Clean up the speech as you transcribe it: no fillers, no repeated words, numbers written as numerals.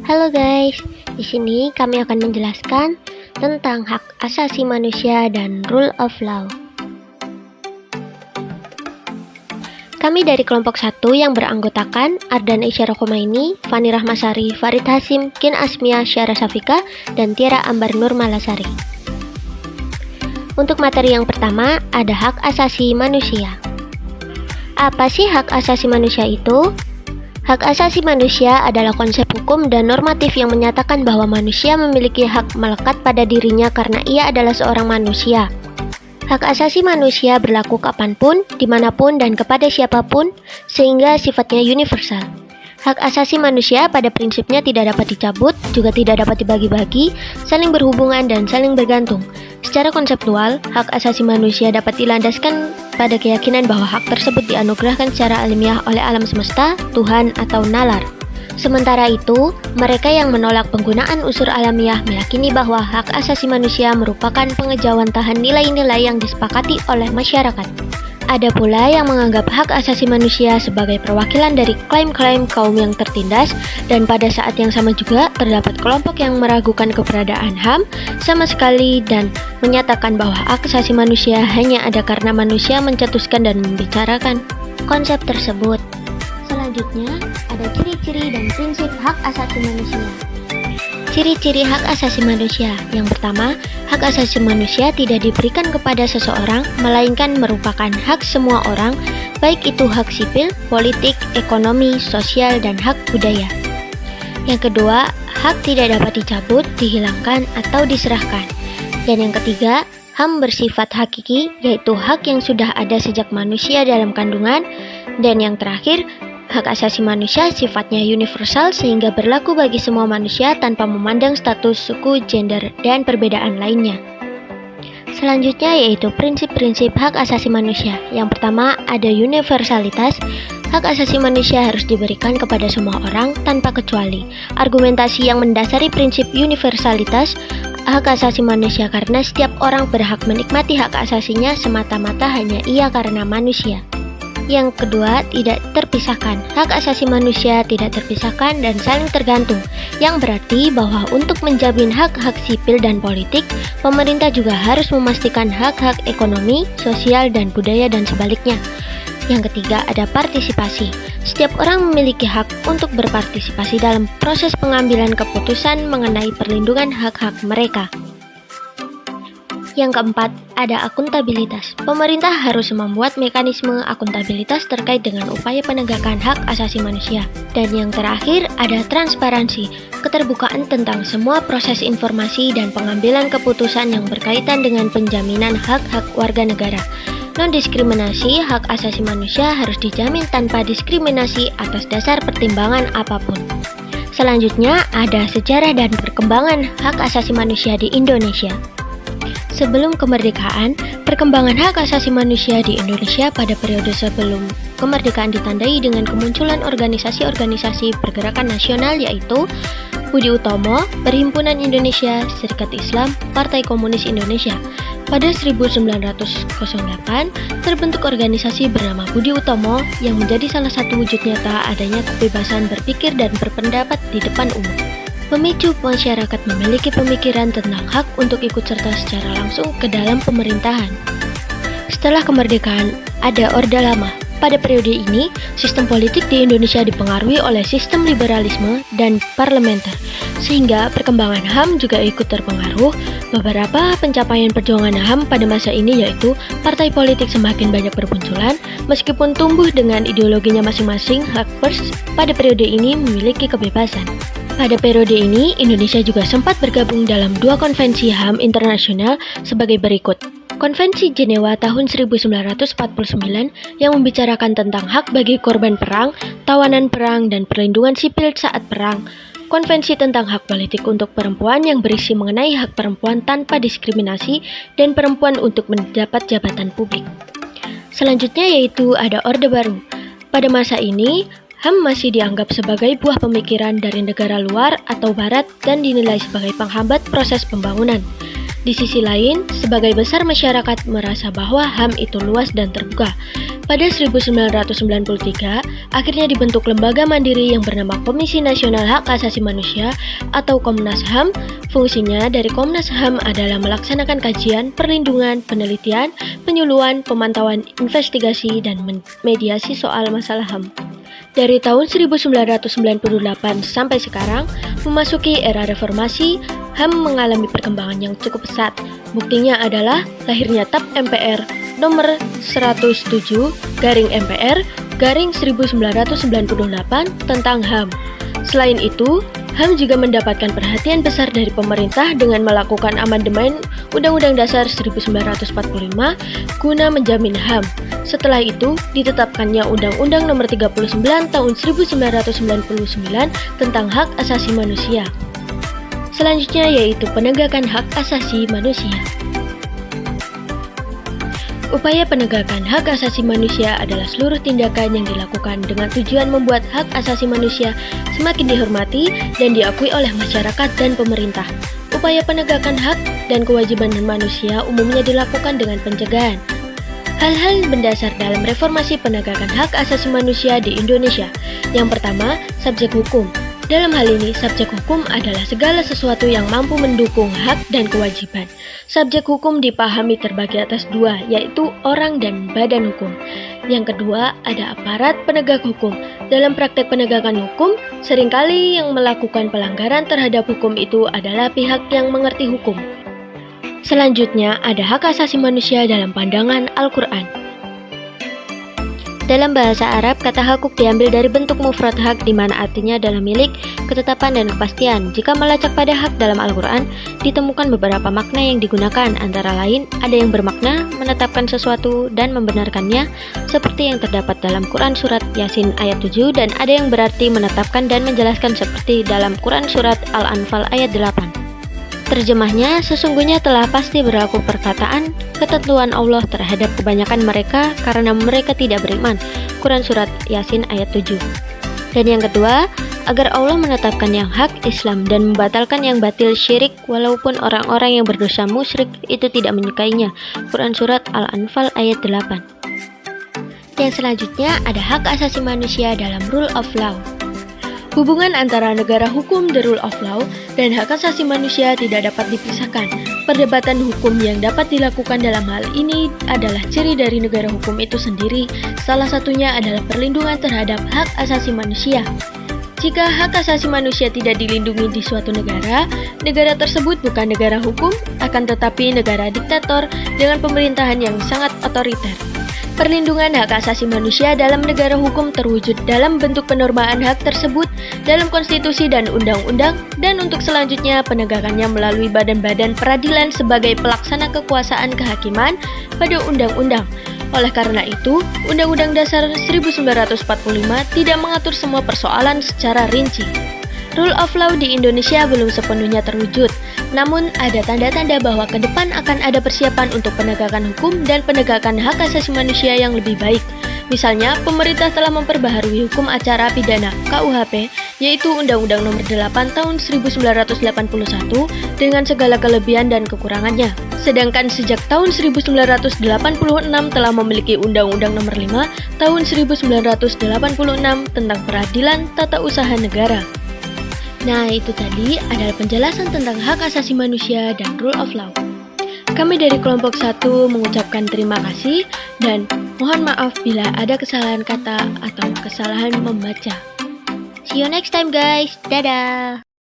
Halo guys, di sini kami akan menjelaskan tentang hak asasi manusia dan rule of law. Kami dari kelompok 1 yang beranggotakan Ardan Isyara Khomeini, Fani Rahmasari, Farid Hasim, Kin Asmia, Syara Safika, dan Tiara Ambar Nur Malasari. Untuk materi yang pertama, ada hak asasi manusia. Apa sih hak asasi manusia itu? Hak asasi manusia adalah konsep hukum dan normatif yang menyatakan bahwa manusia memiliki hak melekat pada dirinya karena ia adalah seorang manusia. Hak asasi manusia berlaku kapanpun, dimanapun, dan kepada siapapun, sehingga sifatnya universal. Hak asasi manusia pada prinsipnya tidak dapat dicabut, juga tidak dapat dibagi-bagi, saling berhubungan, dan saling bergantung. Secara konseptual, hak asasi manusia dapat dilandaskan pada keyakinan bahwa hak tersebut dianugerahkan secara alamiah oleh alam semesta, Tuhan, atau nalar. Sementara itu, mereka yang menolak penggunaan unsur alamiah meyakini bahwa hak asasi manusia merupakan pengejawantahan nilai-nilai yang disepakati oleh masyarakat. Ada pula yang menganggap hak asasi manusia sebagai perwakilan dari klaim-klaim kaum yang tertindas, dan pada saat yang sama juga terdapat kelompok yang meragukan keberadaan HAM sama sekali dan menyatakan bahwa hak asasi manusia hanya ada karena manusia mencetuskan dan membicarakan konsep tersebut. Selanjutnya, ada ciri-ciri dan prinsip hak asasi manusia. Ciri-ciri hak asasi manusia. Yang pertama, hak asasi manusia tidak diberikan kepada seseorang, melainkan merupakan hak semua orang, baik itu hak sipil, politik, ekonomi, sosial, dan hak budaya. Yang kedua, hak tidak dapat dicabut, dihilangkan, atau diserahkan. Dan yang ketiga, HAM bersifat hakiki, yaitu hak yang sudah ada sejak manusia dalam kandungan. Dan yang terakhir, hak asasi manusia sifatnya universal sehingga berlaku bagi semua manusia tanpa memandang status, suku, gender, dan perbedaan lainnya. Selanjutnya yaitu prinsip-prinsip hak asasi manusia. Yang pertama ada universalitas. Hak asasi manusia harus diberikan kepada semua orang tanpa kecuali. Argumentasi yang mendasari prinsip universalitas hak asasi manusia karena setiap orang berhak menikmati hak asasinya semata-mata hanya ia karena manusia. Yang kedua, tidak terpisahkan. Hak asasi manusia tidak terpisahkan dan saling tergantung, yang berarti bahwa untuk menjamin hak-hak sipil dan politik, pemerintah juga harus memastikan hak-hak ekonomi, sosial, dan budaya dan sebaliknya. Yang ketiga, ada partisipasi. Setiap orang memiliki hak untuk berpartisipasi dalam proses pengambilan keputusan mengenai perlindungan hak-hak mereka. Yang keempat, ada akuntabilitas. Pemerintah harus membuat mekanisme akuntabilitas terkait dengan upaya penegakan hak asasi manusia. Dan yang terakhir, ada transparansi, keterbukaan tentang semua proses informasi dan pengambilan keputusan yang berkaitan dengan penjaminan hak-hak warga negara. Non-diskriminasi hak asasi manusia harus dijamin tanpa diskriminasi atas dasar pertimbangan apapun. Selanjutnya, ada sejarah dan perkembangan hak asasi manusia di Indonesia. Sebelum kemerdekaan, perkembangan hak asasi manusia di Indonesia pada periode sebelum kemerdekaan ditandai dengan kemunculan organisasi-organisasi pergerakan nasional yaitu Budi Utomo, Perhimpunan Indonesia, Serikat Islam, Partai Komunis Indonesia. Pada 1908, terbentuk organisasi bernama Budi Utomo yang menjadi salah satu wujud nyata adanya kebebasan berpikir dan berpendapat di depan umum. Memicu masyarakat memiliki pemikiran tentang hak untuk ikut serta secara langsung ke dalam pemerintahan. Setelah kemerdekaan, ada Orde Lama. Pada periode ini, sistem politik di Indonesia dipengaruhi oleh sistem liberalisme dan parlementer, sehingga perkembangan HAM juga ikut terpengaruh. Beberapa pencapaian perjuangan HAM pada masa ini yaitu partai politik semakin banyak bermunculan, meskipun tumbuh dengan ideologinya masing-masing, hak pers pada periode ini memiliki kebebasan. Pada periode ini, Indonesia juga sempat bergabung dalam dua konvensi HAM internasional sebagai berikut. Konvensi Jenewa tahun 1949 yang membicarakan tentang hak bagi korban perang, tawanan perang, dan perlindungan sipil saat perang. Konvensi tentang hak politik untuk perempuan yang berisi mengenai hak perempuan tanpa diskriminasi dan perempuan untuk mendapat jabatan publik. Selanjutnya yaitu ada Orde Baru. Pada masa ini, HAM masih dianggap sebagai buah pemikiran dari negara luar atau barat dan dinilai sebagai penghambat proses pembangunan. Di sisi lain, sebagai besar masyarakat merasa bahwa HAM itu luas dan terbuka. Pada 1993, akhirnya dibentuk lembaga mandiri yang bernama Komisi Nasional Hak Asasi Manusia atau Komnas HAM. Fungsinya dari Komnas HAM adalah melaksanakan kajian, perlindungan, penelitian, penyuluhan, pemantauan, investigasi, dan mediasi soal masalah HAM. Dari tahun 1998 sampai sekarang, memasuki era reformasi, HAM mengalami perkembangan yang cukup pesat. Buktinya adalah lahirnya TAP MPR nomor 107/MPR/1998 tentang HAM. Selain itu, HAM juga mendapatkan perhatian besar dari pemerintah dengan melakukan amandemen Undang-Undang Dasar 1945 guna menjamin HAM. Setelah itu, ditetapkannya Undang-Undang Nomor 39 Tahun 1999 tentang Hak Asasi Manusia. Selanjutnya yaitu penegakan hak asasi manusia. Upaya penegakan hak asasi manusia adalah seluruh tindakan yang dilakukan dengan tujuan membuat hak asasi manusia semakin dihormati dan diakui oleh masyarakat dan pemerintah. Upaya penegakan hak dan kewajiban manusia umumnya dilakukan dengan pencegahan. Hal-hal mendasar dalam reformasi penegakan hak asasi manusia di Indonesia. Yang pertama, subjek hukum. Dalam hal ini, subjek hukum adalah segala sesuatu yang mampu mendukung hak dan kewajiban. Subjek hukum dipahami terbagi atas dua, yaitu orang dan badan hukum. Yang kedua, ada aparat penegak hukum. Dalam praktek penegakan hukum, seringkali yang melakukan pelanggaran terhadap hukum itu adalah pihak yang mengerti hukum. Selanjutnya, ada hak asasi manusia dalam pandangan Al-Quran. Dalam bahasa Arab, kata hukuk diambil dari bentuk mufrad hak di mana artinya adalah milik, ketetapan, dan kepastian. Jika melacak pada hak dalam Al-Quran, ditemukan beberapa makna yang digunakan, antara lain ada yang bermakna menetapkan sesuatu dan membenarkannya, seperti yang terdapat dalam Quran Surat Yasin ayat 7, dan ada yang berarti menetapkan dan menjelaskan seperti dalam Quran Surat Al-Anfal ayat 8. Terjemahnya, sesungguhnya telah pasti berlaku perkataan ketentuan Allah terhadap kebanyakan mereka karena mereka tidak beriman. Quran Surat Yasin ayat 7. Dan yang kedua, agar Allah menetapkan yang hak Islam dan membatalkan yang batil syirik walaupun orang-orang yang berdosa musyrik itu tidak menyukainya. Quran Surat Al-Anfal ayat 8. Yang selanjutnya ada hak asasi manusia dalam rule of law. Hubungan antara negara hukum the rule of law dan hak asasi manusia tidak dapat dipisahkan. Perdebatan hukum yang dapat dilakukan dalam hal ini adalah ciri dari negara hukum itu sendiri. Salah satunya adalah perlindungan terhadap hak asasi manusia. Jika hak asasi manusia tidak dilindungi di suatu negara, negara tersebut bukan negara hukum, akan tetapi negara diktator dengan pemerintahan yang sangat otoriter. Perlindungan hak asasi manusia dalam negara hukum terwujud dalam bentuk penormaan hak tersebut dalam konstitusi dan undang-undang, dan untuk selanjutnya penegakannya melalui badan-badan peradilan sebagai pelaksana kekuasaan kehakiman pada undang-undang. Oleh karena itu, Undang-Undang Dasar 1945 tidak mengatur semua persoalan secara rinci. Rule of law di Indonesia belum sepenuhnya terwujud, namun ada tanda-tanda bahwa ke depan akan ada persiapan untuk penegakan hukum dan penegakan hak asasi manusia yang lebih baik. Misalnya, pemerintah telah memperbaharui hukum acara pidana (KUHP), yaitu Undang-Undang Nomor 8 Tahun 1981 dengan segala kelebihan dan kekurangannya. Sedangkan sejak tahun 1986 telah memiliki Undang-Undang Nomor 5 Tahun 1986 tentang Peradilan Tata Usaha Negara. Nah, itu tadi adalah penjelasan tentang hak asasi manusia dan rule of law. Kami dari kelompok 1 mengucapkan terima kasih dan mohon maaf bila ada kesalahan kata atau kesalahan membaca. See you next time guys. Dadah.